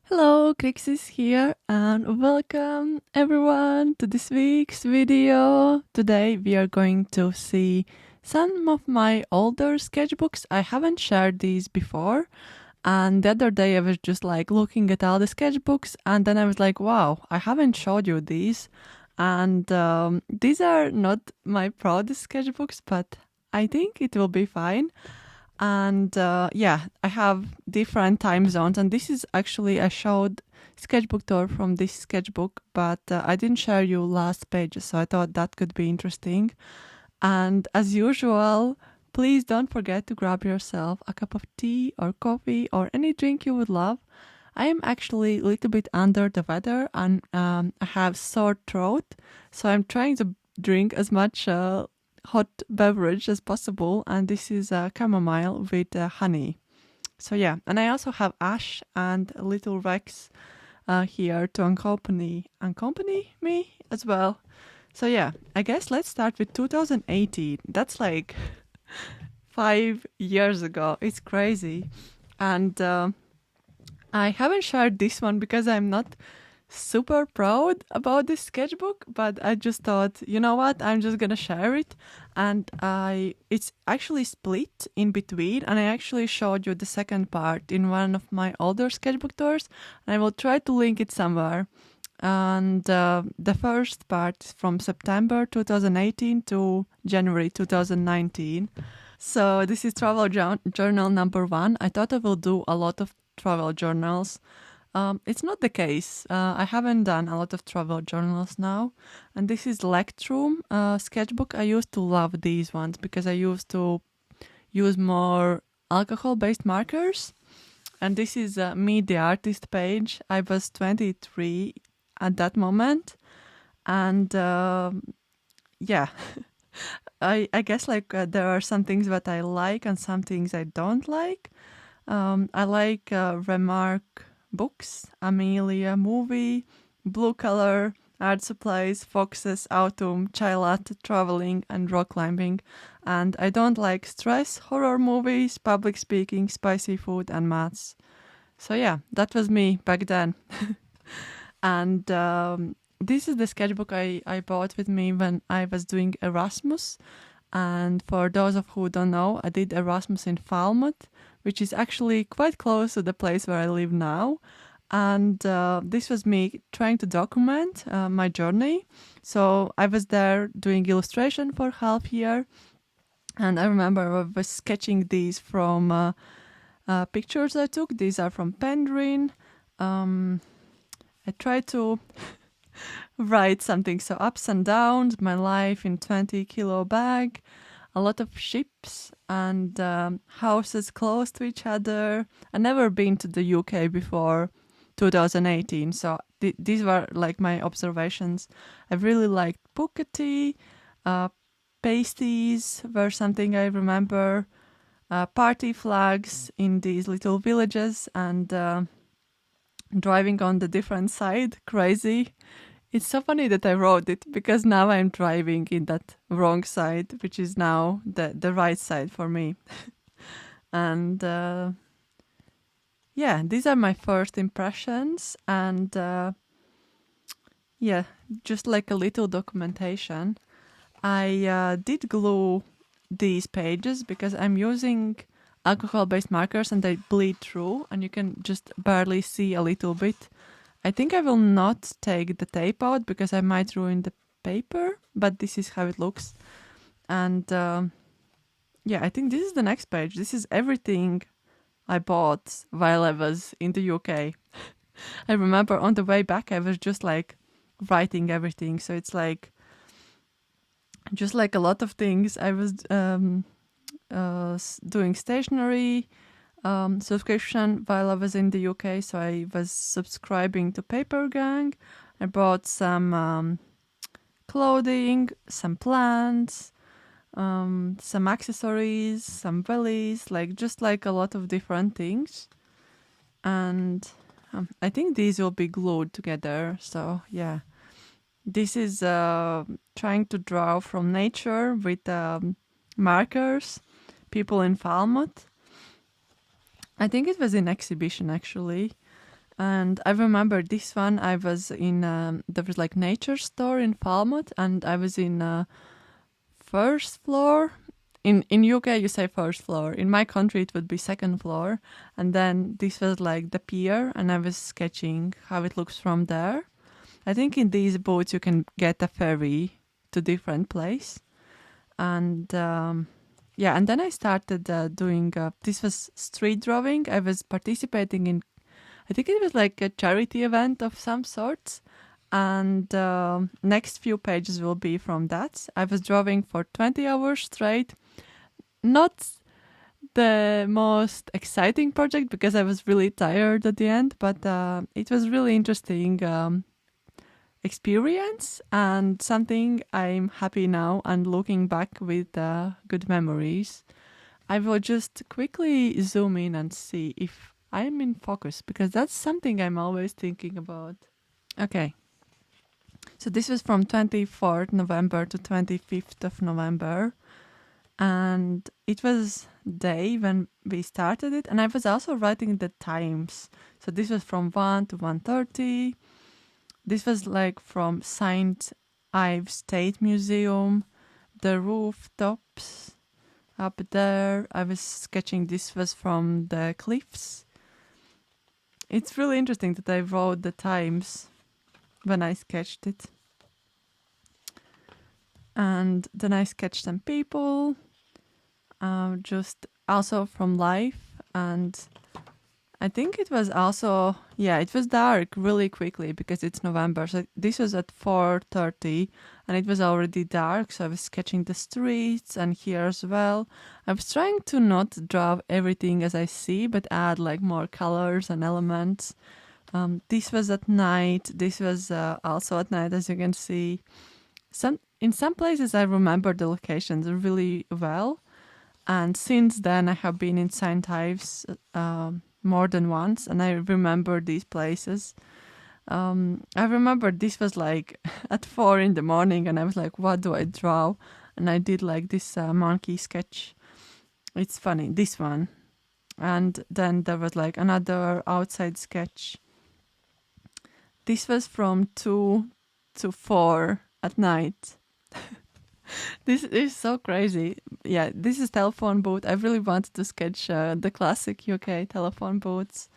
Hello, Crixis here, and welcome everyone to this week's video. Today we are going to see some of my older sketchbooks. I haven't shared these before, and the other day I was just like looking at all the sketchbooks, and then I was like, wow, I haven't showed you these. And these are not my proudest sketchbooks, but I think it will be fine. And I have different time zones, and this is actually I showed sketchbook tour from this sketchbook, but I didn't share you last pages, so I thought that could be interesting. And as usual, please don't forget to grab yourself a cup of tea or coffee or any drink you would love. I am actually a little bit under the weather, and I have sore throat, so I'm trying to drink as much hot beverage as possible, and this is chamomile with honey. So yeah, and I also have Ash and little Rex here to accompany me as well. So yeah, I guess let's start with 2018. That's like 5 years ago. It's crazy. And I haven't shared this one because I'm not super proud about this sketchbook, but I just thought, you know what, I'm just gonna share it. And it's actually split in between, and I actually showed you the second part in one of my older sketchbook tours, and I will try to link it somewhere. And the first part is from September 2018 to January 2019. So this is travel journal number 1. I thought I will do a lot of travel journals. It's not the case. I haven't done a lot of travel journals now. And this is Lectrum sketchbook. I used to love these ones because I used to use more alcohol-based markers. And this is me, the artist page. I was 23 at that moment. And yeah, I guess like there are some things that I like and some things I don't like. I like Remark books, Amelia movie, Blue Color, art supplies, foxes, autumn, chai latte, traveling, and rock climbing. And I don't like stress, horror movies, public speaking, spicy food, and maths. So yeah, that was me back then. And this is the sketchbook I bought with me when I was doing Erasmus. And for those of who don't know, I did Erasmus in Falmouth, which is actually quite close to the place where I live now. And this was me trying to document my journey. So I was there doing illustration for half year. And I remember I was sketching these from pictures I took. These are from Pendrin. I tried to write something. So ups and downs, my life in 20-kilo bag, a lot of ships and houses close to each other. I've never been to the UK before 2018, so these were like my observations. I really liked Booker tea, pasties were something I remember, party flags in these little villages, and driving on the different side, crazy. It's so funny that I wrote it because now I'm driving in that wrong side, which is now the right side for me. And yeah, these are my first impressions. And yeah, just like a little documentation. I did glue these pages because I'm using alcohol-based markers and they bleed through and you can just barely see a little bit. I think I will not take the tape out because I might ruin the paper, but this is how it looks. And yeah, I think this is the next page. This is everything I bought while I was in the UK. I remember on the way back, I was just like writing everything. So it's like, just like a lot of things, I was doing stationery, subscription while I was in the UK, so I was subscribing to Paper Gang. I bought some clothing, some plants, some accessories, some bellies, like just like a lot of different things. And I think these will be glued together. So yeah, this is trying to draw from nature with markers, people in Falmouth. I think it was in exhibition actually. And I remember this one. I was in there was like nature store in Falmouth, and I was in first floor. In UK you say first floor. In my country it would be second floor. And then this was like the pier, and I was sketching how it looks from there. I think in these boats you can get a ferry to different place. And yeah, and then I started doing this was street drawing. I was participating in, I think it was like a charity event of some sorts. And next few pages will be from that. I was drawing for 20 hours straight. Not the most exciting project because I was really tired at the end, but it was really interesting experience and something I'm happy now and looking back with good memories. I will just quickly zoom in and see if I'm in focus because that's something I'm always thinking about. Okay. So this was from 24th November to 25th of November. And it was day when we started it. And I was also writing the times. So this was from 1 to 1:30. This was like from St. Ives State Museum, the rooftops up there. I was sketching. This was from the cliffs. It's really interesting that I wrote the times when I sketched it. And then I sketched some people, just also from life. And I think it was also, yeah, it was dark really quickly because it's November. So this was at 4:30 and it was already dark. So I was sketching the streets and here as well. I was trying to not draw everything as I see, but add like more colors and elements. This was at night. This was also at night, as you can see. In some places, I remember the locations really well. And since then, I have been in St. Ives more than once, and I remember these places. I remember this was like at 4 in the morning, and I was like, what do I draw? And I did like this monkey sketch. It's funny, this one. And then there was like another outside sketch. This was from 2 to 4 at night. This is so crazy. Yeah, this is telephone booth. I really wanted to sketch the classic UK telephone booths.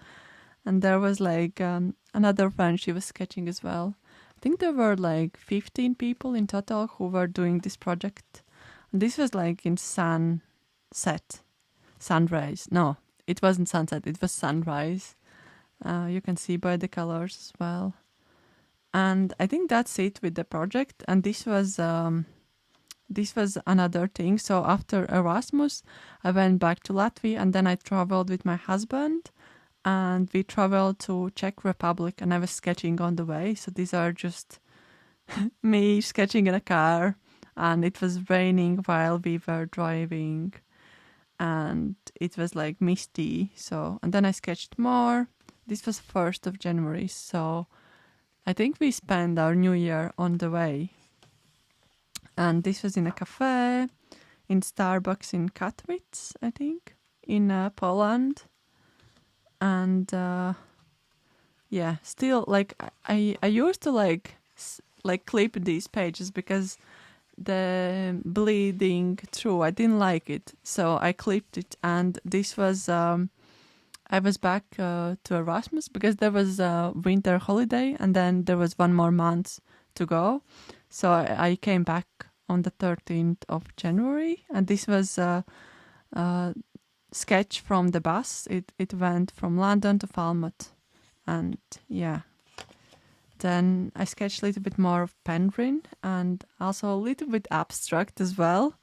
And there was like another friend, she was sketching as well. I think there were like 15 people in total who were doing this project. And this was like in sunrise. No, it wasn't sunset, it was sunrise. You can see by the colors as well. And I think that's it with the project. And this was another thing. So after Erasmus, I went back to Latvia and then I traveled with my husband and we traveled to Czech Republic and I was sketching on the way. So these are just me sketching in a car and it was raining while we were driving and it was like misty. So, and then I sketched more. This was 1st of January. So I think we spent our New Year on the way. And this was in a cafe, in Starbucks in Katowice, I think, in Poland. And yeah, still like I used to like clip these pages because the bleeding through, I didn't like it, so I clipped it. And this was I was back to Erasmus because there was a winter holiday and then there was 1 more month to go. So I came back on the 13th of January and this was a sketch from the bus. It went from London to Falmouth and yeah. Then I sketched a little bit more of Penguin and also a little bit abstract as well.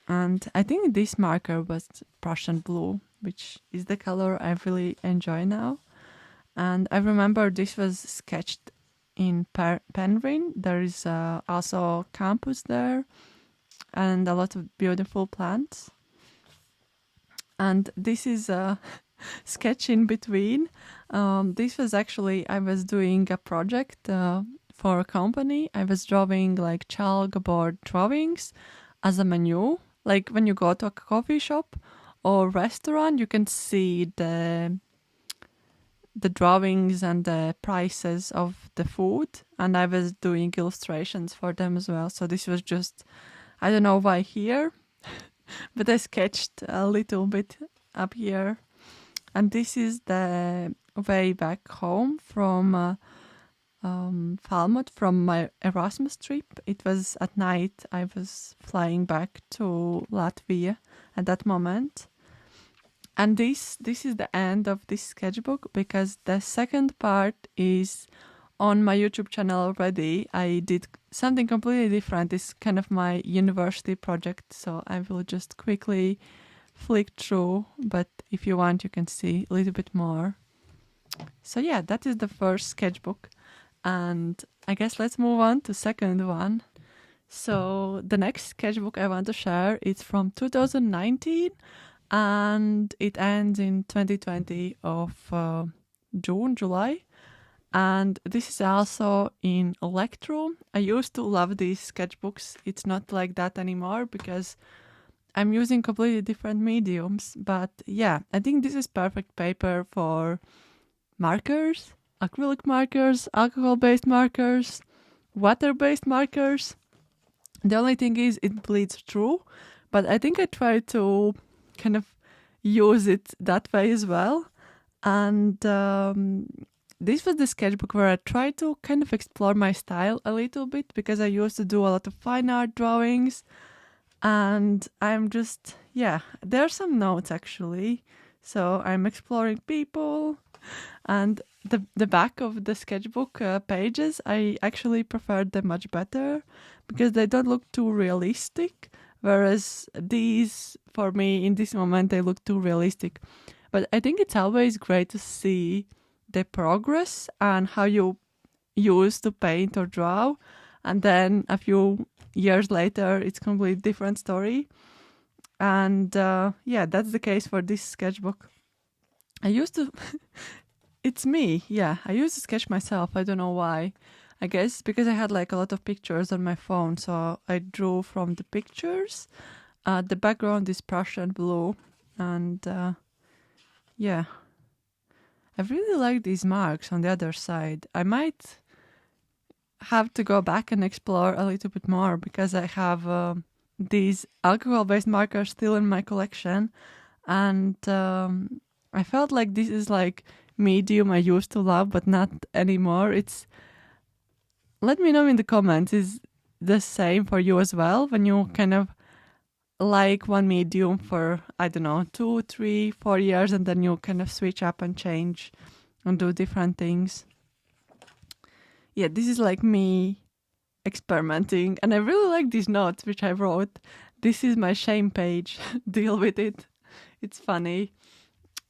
And I think this marker was Prussian blue, which is the color I really enjoy now. And I remember this was sketched in Penguin. There is also campus there and a lot of beautiful plants. And this is a sketch in between. This was actually, I was doing a project for a company. I was drawing like chalkboard drawings as a menu. Like when you go to a coffee shop or restaurant, you can see the the drawings and the prices of the food, and I was doing illustrations for them as well. So this was just, I don't know why here, but I sketched a little bit up here. And this is the way back home from Falmouth, from my Erasmus trip. It was at night. I was flying back to Latvia at that moment. And this is the end of this sketchbook, because the second part is on my YouTube channel already. I did something completely different. It's kind of my university project, so I will just quickly flick through, but if you want, you can see a little bit more. So yeah, that is the first sketchbook, and I guess let's move on to second one. So the next sketchbook I want to share is from 2019, and it ends in 2020 of July. And this is also in Electro. I used to love these sketchbooks. It's not like that anymore because I'm using completely different mediums. But yeah, I think this is perfect paper for markers, acrylic markers, alcohol-based markers, water-based markers. The only thing is it bleeds through, but I think I try to kind of use it that way as well. And this was the sketchbook where I tried to kind of explore my style a little bit, because I used to do a lot of fine art drawings, and I'm just, yeah, there are some notes actually. So I'm exploring people, and the back of the sketchbook pages, I actually preferred them much better because they don't look too realistic, whereas these, for me, in this moment, they look too realistic. But I think it's always great to see the progress and how you used to paint or draw, and then a few years later it's a completely different story. And yeah, that's the case for this sketchbook. I used to it's me, yeah, I used to sketch myself. I don't know why. I guess because I had like a lot of pictures on my phone, so I drew from the pictures. The background is Prussian blue, and yeah, I really like these marks on the other side. I might have to go back and explore a little bit more, because I have these alcohol-based markers still in my collection, and I felt like this is like medium I used to love, but not anymore. Let me know in the comments, is the same for you as well, when you kind of like one medium for, I don't know, 2, 3, 4 years, and then you kind of switch up and change and do different things. Yeah, this is like me experimenting, and I really like these notes which I wrote. This is my shame page. Deal with it. It's funny.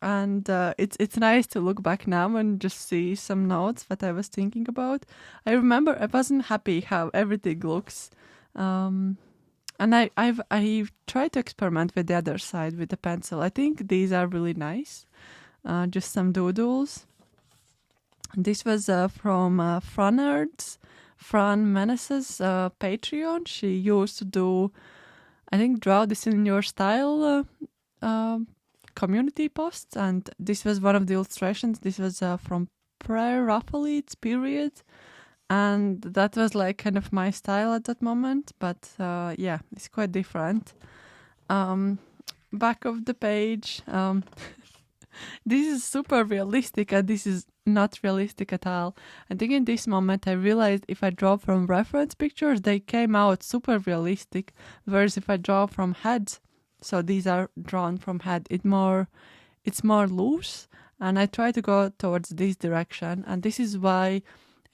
And it's nice to look back now and just see some notes that I was thinking about. I remember I wasn't happy how everything looks. And I've tried to experiment with the other side with the pencil. I think these are really nice. Just some doodles. This was from Fran Meneses Patreon. She used to do, I think, Draw This in Your Style community posts, and this was one of the illustrations. This was from pre-Raphaelites period, and that was like kind of my style at that moment, but yeah, it's quite different. Back of the page, this is super realistic, and this is not realistic at all. I think in this moment I realized if I draw from reference pictures, they came out super realistic, whereas if I draw from heads, so these are drawn from head, it's more loose, and I try to go towards this direction. And this is why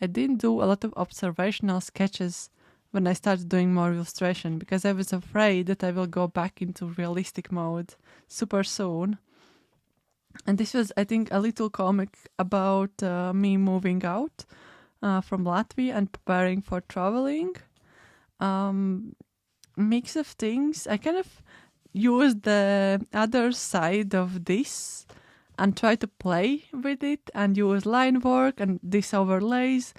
I didn't do a lot of observational sketches when I started doing more illustration, because I was afraid that I will go back into realistic mode super soon. And this was, I think, a little comic about me moving out from Latvia and preparing for traveling. Mix of things. I kind of use the other side of this and try to play with it and use line work and this overlays,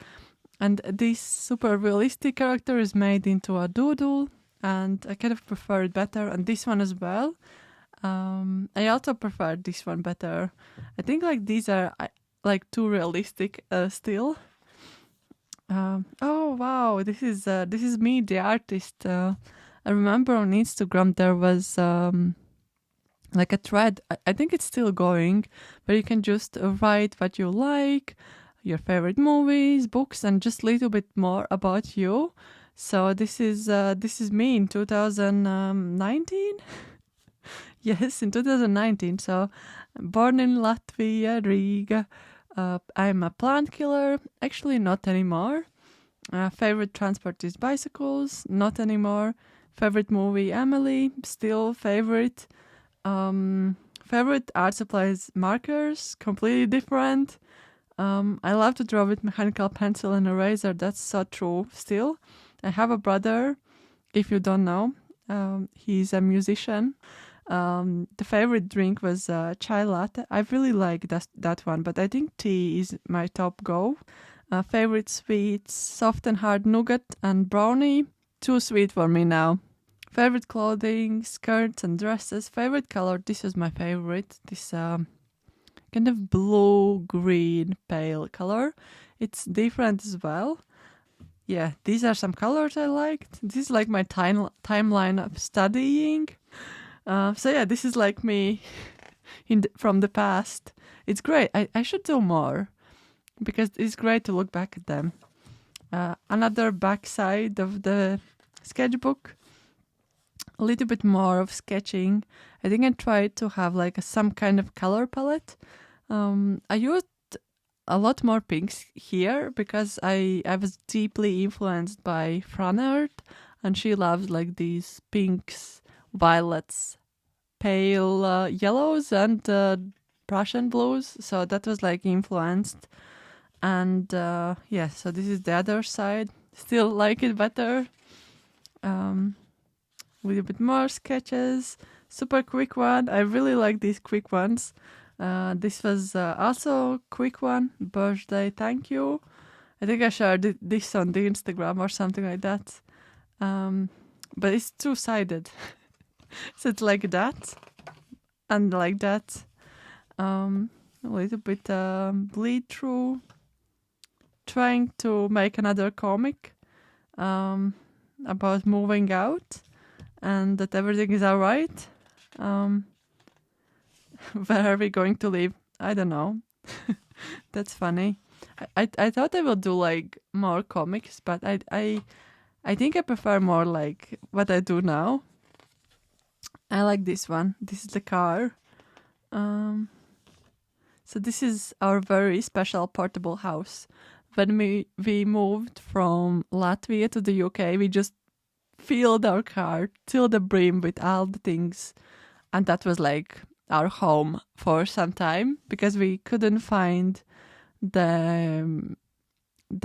and this super realistic character is made into a doodle, and I kind of prefer it better, and this one as well. I also prefer this one better. I think like these are, like too realistic still. Oh wow, this is me, the artist. I remember on Instagram there was like a thread. I think it's still going, but you can just write what you like, your favorite movies, books, and just a little bit more about you. So this is me in 2019. Yes, in 2019. So, born in Latvia, Riga. I'm a plant killer. Actually, not anymore. Favorite transport is bicycles. Not anymore. Favorite movie, Emily. Still favorite. Favorite art supplies, markers. Completely different. I love to draw with mechanical pencil and eraser. That's so true. Still, I have a brother. If you don't know, he's a musician. The favorite drink was chai latte. I really like that one, but I think tea is my top go. Favorite sweets, soft and hard nougat and brownie. Too sweet for me now. Favorite clothing, skirts and dresses. Favorite color, this is my favorite. This kind of blue-green pale color. It's different as well. Yeah, these are some colors I liked. This is like my timeline of studying. So yeah, this is like me from the past. It's great. I should do more because it's great to look back at them. Another backside of the sketchbook, a little bit more of sketching. I think I tried to have like some kind of color palette. I used a lot more pinks here because I was deeply influenced by Fran art, and she loves like these pinks, violets, pale yellows, and Prussian blues. So that was like influenced. And yeah, so this is the other side. Still like it better. With a bit more sketches. Super quick one. I really like these quick ones. This was also quick one. Birthday, thank you. I think I shared this on the Instagram or something like that. But it's two-sided. So it's like that and like that. A little bit bleed through. Trying to make another comic about moving out and that everything is alright. Where are we going to live? I don't know. That's funny. I thought I would do like more comics, but I think I prefer more like what I do now. I like this one. This is the car. So this is our very special portable house. When we moved from Latvia to the UK, we just filled our car till the brim with all the things, and that was like our home for some time because we couldn't find the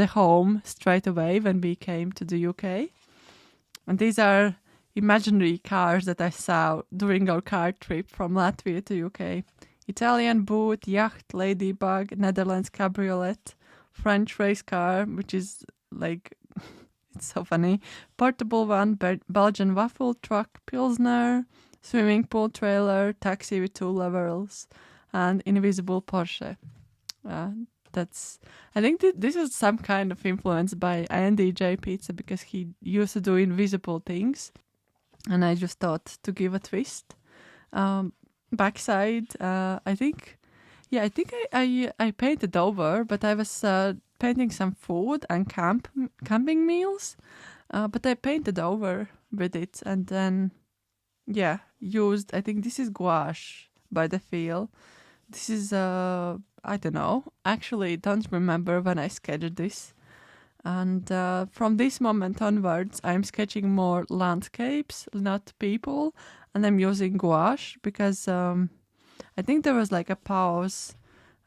home straight away when we came to the UK. And these are imaginary cars that I saw during our car trip from Latvia to UK. Italian boot, yacht, ladybug, Netherlands cabriolet, French race car, which is like, it's so funny, portable one, Belgian waffle truck, Pilsner, swimming pool trailer, taxi with 2 levels, and invisible Porsche. I think this is some kind of influence by INDJ Pizza because he used to do invisible things, and I just thought to give a twist. Backside, I think I painted over, but I was painting some food and camping meals, but I painted over with it, and then used, I think this is gouache by the feel. This is I don't know, actually don't remember when I sketched this. And from this moment onwards, I'm sketching more landscapes, not people, and I'm using gouache because I think there was like a pause.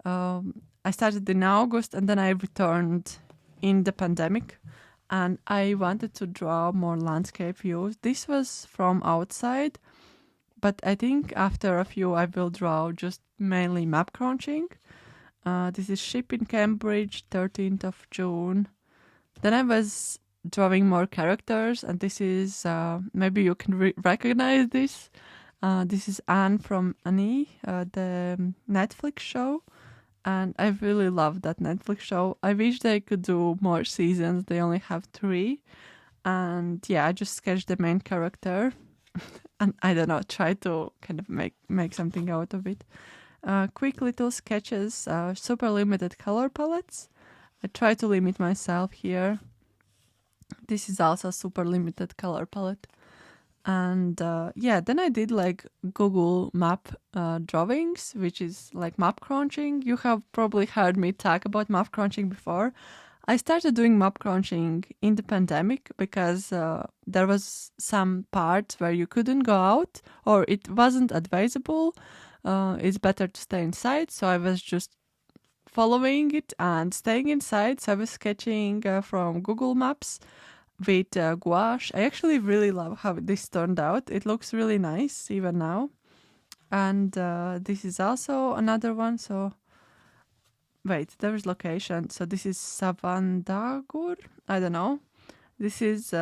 I started in August and then I returned in the pandemic, and I wanted to draw more landscape views. This was from outside, but I think after a few I will draw just mainly map crunching. This is ship in Cambridge, 13th of June. Then I was drawing more characters, and this is, maybe you can recognize this. This is Anne from Annie, the Netflix show. and I really love that Netflix show. I wish they could do more seasons. They only have 3. And yeah, I just sketched the main character and I don't know, try to kind of make something out of it. Quick little sketches, super limited color palettes. I try to limit myself here. This is also super limited color palette. And yeah, then I did like Google Map drawings, which is like map crunching. You have probably heard me talk about map crunching before. I started doing map crunching in the pandemic because there was some parts where you couldn't go out or it wasn't advisable. It's better to stay inside. So I was just following it and staying inside. So I was sketching from Google Maps with gouache. I actually really love how this turned out. It looks really nice even now. And this is also another one. So wait, there's location. So this is Savandagur. I don't know. This is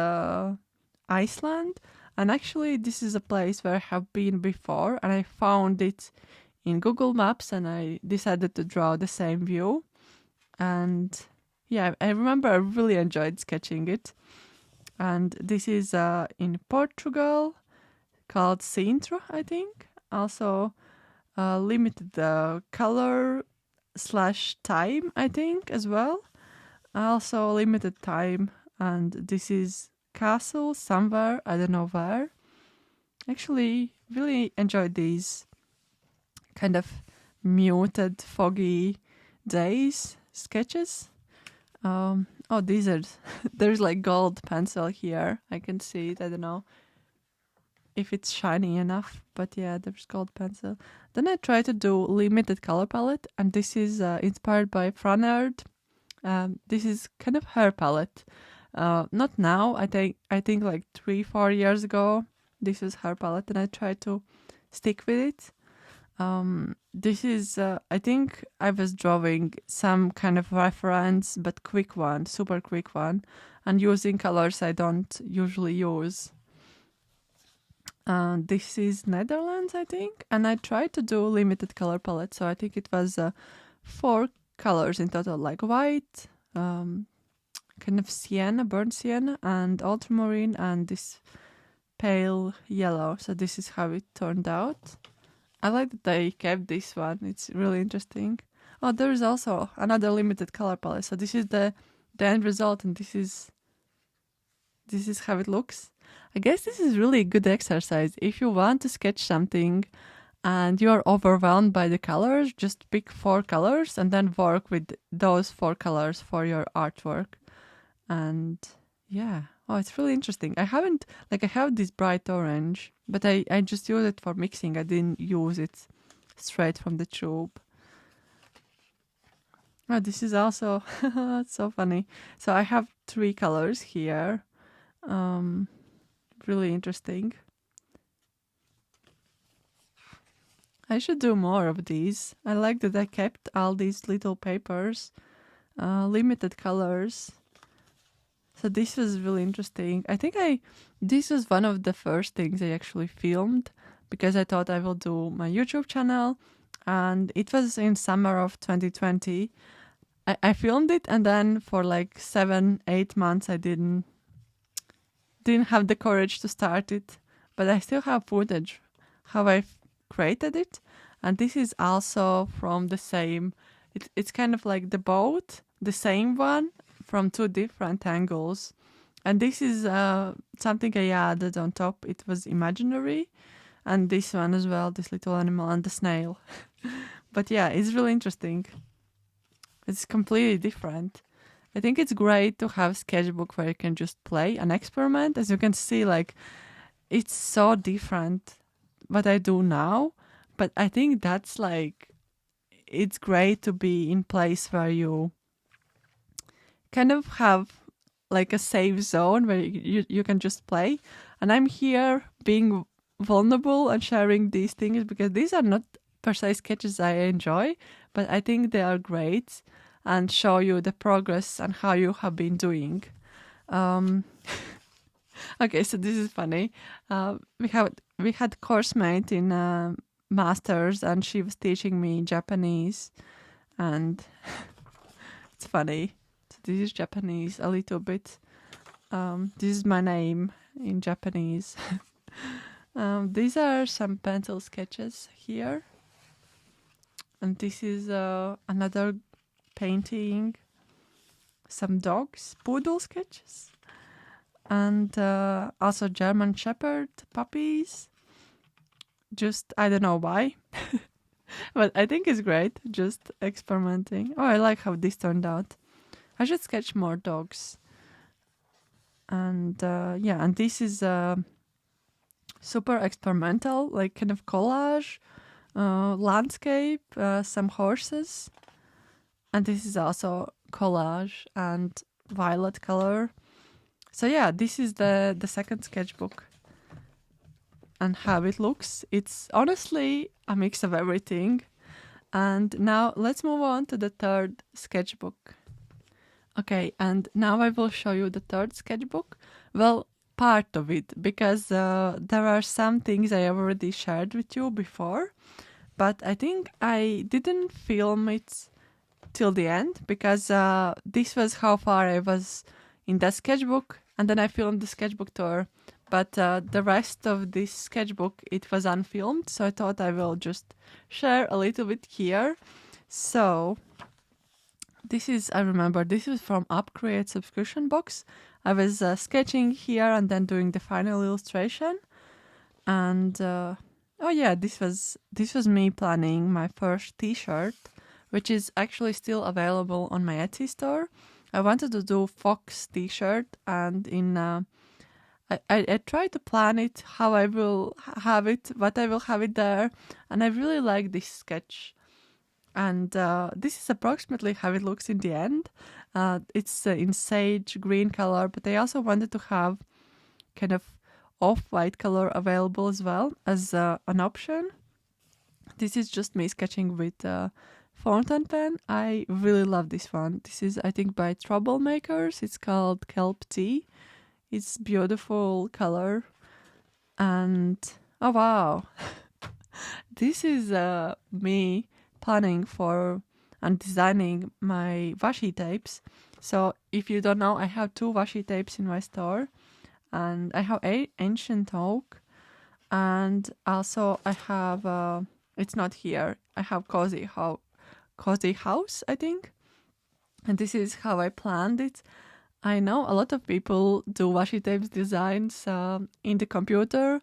Iceland. And actually, this is a place where I have been before. And I found it in Google Maps. And I decided to draw the same view. And yeah, I remember I really enjoyed sketching it. And this is in Portugal, called Sintra, I think. Also limited color / time, I think, as well. Also limited time. And this is castle somewhere, I don't know where. Actually, really enjoyed these kind of muted, foggy days sketches. Oh, these are, there's like gold pencil here. I can see it. I don't know if it's shiny enough, but yeah, there's gold pencil. Then I try to do limited color palette, and this is inspired by Franerd. This is kind of her palette. Not now. I think like 3-4 years ago, this is her palette, and I try to stick with it. This is, I think I was drawing some kind of reference, but quick one, super quick one, and using colors I don't usually use. This is Netherlands, I think, and I tried to do limited color palette, so I think it was 4 colors in total, like white, kind of sienna, burnt sienna, and ultramarine, and this pale yellow. So this is how it turned out. I like that they kept this one. It's really interesting. Oh, there is also another limited color palette. So this is the end result, and this is how it looks. I guess this is really a good exercise. If you want to sketch something and you are overwhelmed by the colors, just pick 4 colors and then work with those 4 colors for your artwork. And yeah, oh, it's really interesting. I have this bright orange, but I just use it for mixing. I didn't use it straight from the tube. Oh, this is also so funny. So I have 3 colors here. Really interesting. I should do more of these. I like that I kept all these little papers, limited colors. So this was really interesting. I think this was one of the first things I actually filmed because I thought I will do my YouTube channel, and it was in summer of 2020. I filmed it, and then for like 7-8 months I didn't have the courage to start it, but I still have footage how I created it. And this is also from the same, it's kind of like the boat, the same one from 2 different angles. And this is something I added on top. It was imaginary, and this one as well, this little animal and the snail. But yeah, it's really interesting. It's completely different. I think it's great to have Sketchbook where you can just play and experiment. As you can see, like, it's so different what I do now. But I think that's like, it's great to be in place where you kind of have like a safe zone where you can just play. And I'm here being vulnerable and sharing these things because these are not per se sketches I enjoy, but I think they are great and show you the progress and how you have been doing. Okay, so this is funny. We had course mate in masters, and she was teaching me Japanese, and it's funny. So this is Japanese a little bit. This is my name in Japanese. These are some pencil sketches here. And this is another painting, some dogs, poodle sketches. And also German Shepherd puppies. Just, I don't know why. But I think it's great, just experimenting. Oh, I like how this turned out. I should sketch more dogs. And and this is super experimental, like kind of collage, landscape, some horses. And this is also collage and violet color. So yeah, this is the second sketchbook. And how it looks. It's honestly a mix of everything. And now let's move on to the third sketchbook. Okay, and now I will show you the third sketchbook. Well, part of it, because there are some things I already shared with you before, but I think I didn't film it till the end, because this was how far I was in that sketchbook, and then I filmed the sketchbook tour. But the rest of this sketchbook, it was unfilmed, so I thought I will just share a little bit here. So this is, I remember, this is from Upgrade subscription box. I was sketching here and then doing the final illustration. And oh yeah, this was me planning my first t-shirt, which is actually still available on my Etsy store. I wanted to do fox t-shirt, and in I tried to plan it, how I will have it, what I will have it there, and I really like this sketch. And this is approximately how it looks in the end. It's in sage green color, but I also wanted to have kind of off-white color available as well as an option. This is just me sketching with fountain pen. I really love this one. This is, I think, by Troublemakers. It's called Kelp Tea. It's beautiful color. And oh wow, this is me planning for and designing my washi tapes. So if you don't know, I have 2 washi tapes in my store, and I have ancient oak, and also I have it's not here, I have cozy house, I think, and this is how I planned it. I know a lot of people do washi tapes designs in the computer.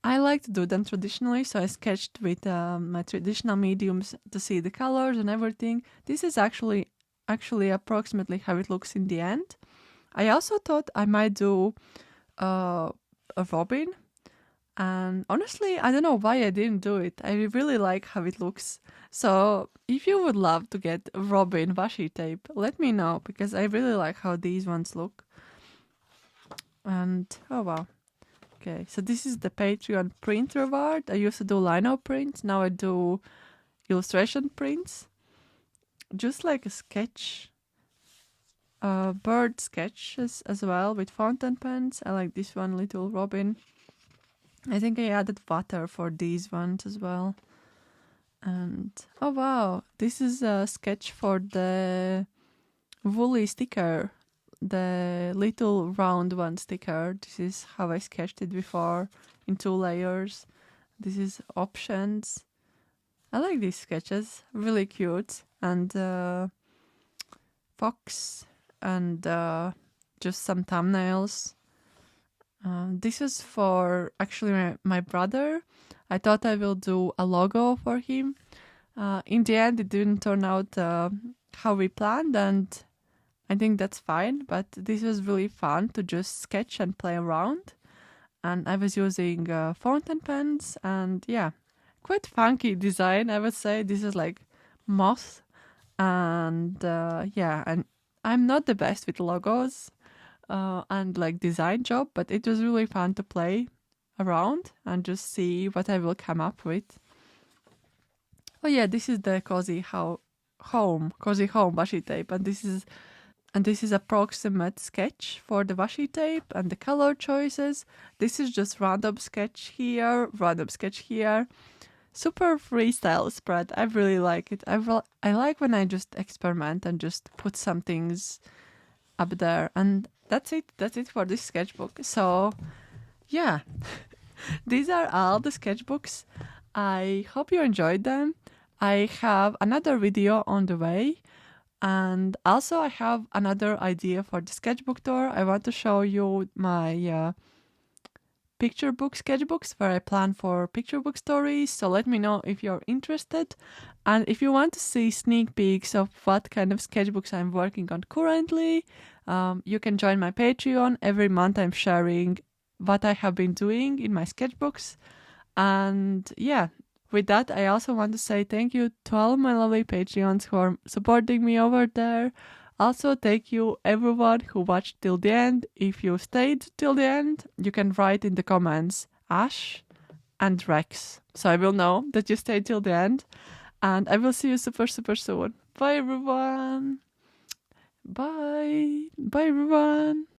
I like to do them traditionally, so I sketched with my traditional mediums to see the colors and everything. This is actually approximately how it looks in the end. I also thought I might do a robin, and honestly, I don't know why I didn't do it. I really like how it looks. So if you would love to get robin washi tape, let me know, because I really like how these ones look. And oh wow. Okay, so this is the Patreon print reward. I used to do lino prints, now I do illustration prints. Just like a sketch, bird sketches as well with fountain pens. I like this one, Little Robin. I think I added water for these ones as well. And oh wow, this is a sketch for the woolly sticker, the little round one sticker. This is how I sketched it before in 2 layers. This is options. I like these sketches, really cute. And fox and just some thumbnails. This is for actually my brother. I thought I will do a logo for him. In the end, it didn't turn out how we planned, and I think that's fine. But this was really fun to just sketch and play around. And I was using fountain pens, and yeah, quite funky design, I would say. This is like moss, and and I'm not the best with logos and like design job, but it was really fun to play around and just see what I will come up with. Oh yeah, this is the cozy home washi tape, and this is approximate sketch for the washi tape and the color choices. This is just random sketch here, random sketch here. super freestyle spread. I really like it. I like when I just experiment and just put some things up there, and that's it. That's it for this sketchbook. So yeah, these are all the sketchbooks. I hope you enjoyed them. I have another video on the way, and also I have another idea for the sketchbook tour. I want to show you my picture book sketchbooks where I plan for picture book stories. So let me know if you're interested. And if you want to see sneak peeks of what kind of sketchbooks I'm working on currently, you can join my Patreon. Every month I'm sharing what I have been doing in my sketchbooks. And yeah, with that, I also want to say thank you to all my lovely Patreons who are supporting me over there. Also, thank you everyone who watched till the end. If you stayed till the end, you can write in the comments Ash and Rex, so I will know that you stayed till the end. And I will see you super soon. Bye everyone. Bye everyone.